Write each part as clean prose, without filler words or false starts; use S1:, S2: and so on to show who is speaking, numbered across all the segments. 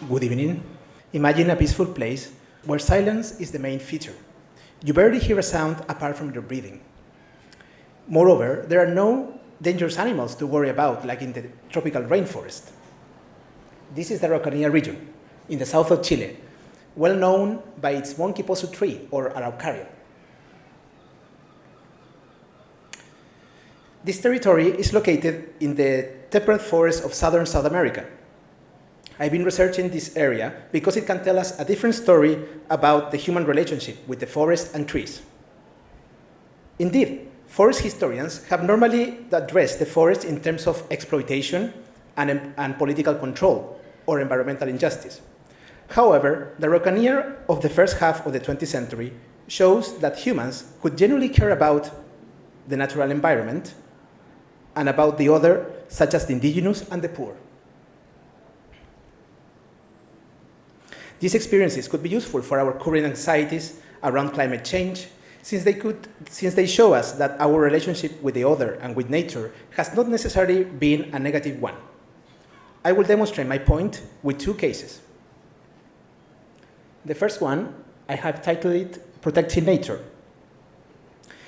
S1: Good evening. Imagine a peaceful place where silence is the main feature. You barely hear a sound apart from your breathing. Moreover, there are no dangerous animals to worry about, like in the tropical rainforest. This is the Araucanía region, in the south of Chile, well known by its monkey possum tree, or Araucaria. This territory is located in the temperate forest of southern South America. I've been researching this area because it can tell us a different story about the human relationship with the forest and trees. Indeed, forest historians have normally addressed the forest in terms of exploitation and political control, or environmental injustice. However, the Araucanía of the first half of the 20th century shows that humans could genuinely care about the natural environment and about the other, such as the indigenous and the poor. These experiences could be useful for our current anxieties around climate change, since they show us that our relationship with the other and with nature has not necessarily been a negative one. I will demonstrate my point with two cases. The first one, I have titled it Protecting Nature.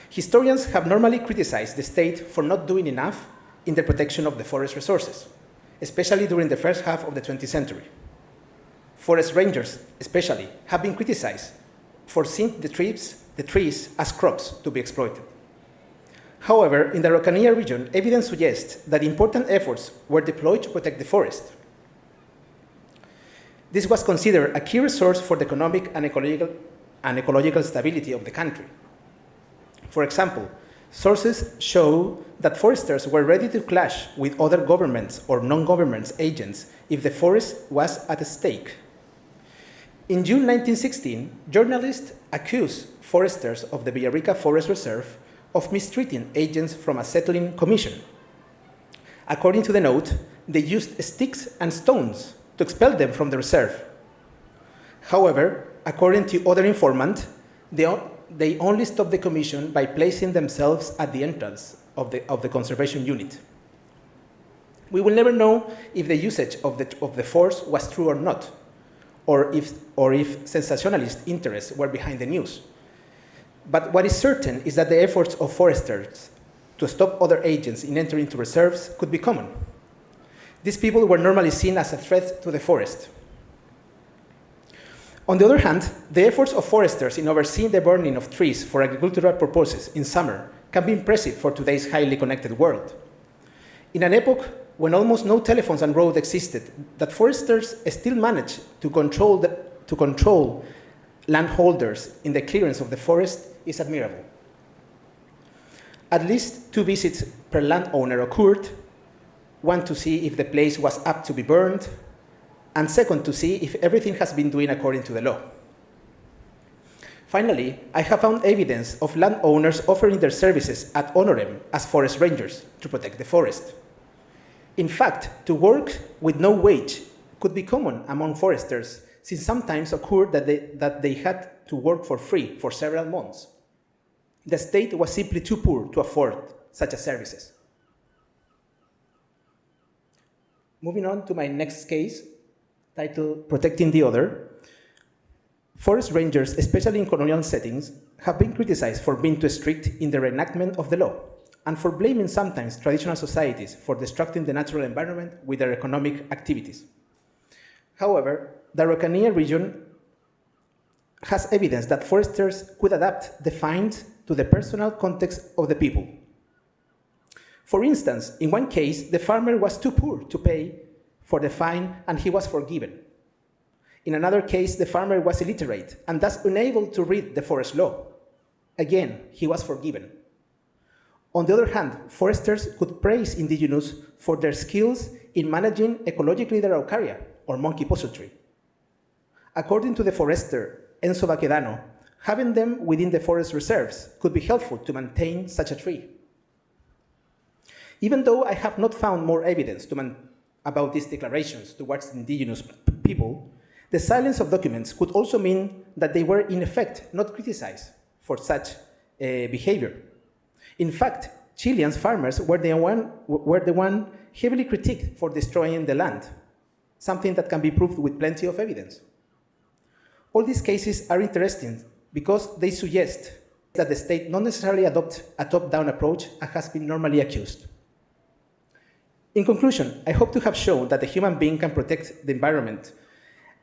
S1: Historians have normally criticized the state for not doing enough in the protection of the forest resources, especially during the first half of the 20th century. Forest rangers, especially, have been criticized for seeing the trees as crops to be exploited. However, in the Araucanía region, evidence suggests that important efforts were deployed to protect the forest. This was considered a key resource for the economic and ecological stability of the country. For example, sources show that foresters were ready to clash with other governments or non-government agents if the forest was at stake. In June 1916, journalists accused foresters of the Villarrica Forest Reserve of mistreating agents from a settling commission. According to the note, they used sticks and stones to expel them from the reserve. However, according to other informants, they only stopped the commission by placing themselves at the entrance of the conservation unit. We will never know if the usage of the force was true or not, or if sensationalist interests were behind the news. But what is certain is that the efforts of foresters to stop other agents in entering into reserves could be common. These people were normally seen as a threat to the forest. On the other hand, the efforts of foresters in overseeing the burning of trees for agricultural purposes in summer can be impressive for today's highly connected world. In an epoch when almost no telephones and roads existed, that foresters still managed to control landholders in the clearance of the forest is admirable. At least 2 visits per landowner occurred, one to see if the place was apt to be burned, and second to see if everything has been doing according to the law. Finally, I have found evidence of landowners offering their services ad honorem as forest rangers to protect the forest. In fact, to work with no wage could be common among foresters, since sometimes occurred that they had to work for free for several months. The state was simply too poor to afford such services. Moving on to my next case, titled Protecting the Other. Forest rangers, especially in colonial settings, have been criticized for being too strict in the reenactment of the law, and for blaming sometimes traditional societies for destructing the natural environment with their economic activities. However, the Araucanía region has evidence that foresters could adapt the fines to the personal context of the people. For instance, in one case, the farmer was too poor to pay for the fine and he was forgiven. In another case, the farmer was illiterate and thus unable to read the forest law. Again, he was forgiven. On the other hand, foresters could praise indigenous for their skills in managing ecologically the Araucaria, or monkey possum tree. According to the forester Enzo Baquedano, having them within the forest reserves could be helpful to maintain such a tree. Even though I have not found more evidence about these declarations towards indigenous people, the silence of documents could also mean that they were in effect not criticized for such behavior. In fact, Chilean farmers were the one heavily critiqued for destroying the land. something that can be proved with plenty of evidence. All these cases are interesting because they suggest that the state not necessarily adopts a top-down approach as has been normally accused. In conclusion, I hope to have shown that the human being can protect the environment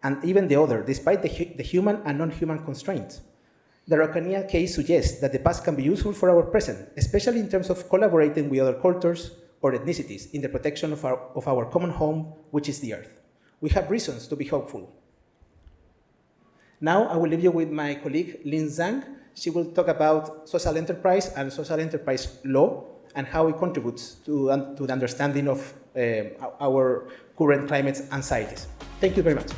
S1: and even the other, despite the human and non-human constraints. The Araucania case suggests that the past can be useful for our present, especially in terms of collaborating with other cultures or ethnicities in the protection of our common home, which is the Earth. We have reasons to be hopeful. Now I will leave you with my colleague, Lin Zhang. She will talk about social enterprise and social enterprise law and how it contributes to the understanding of our current climate anxieties. Thank you very much.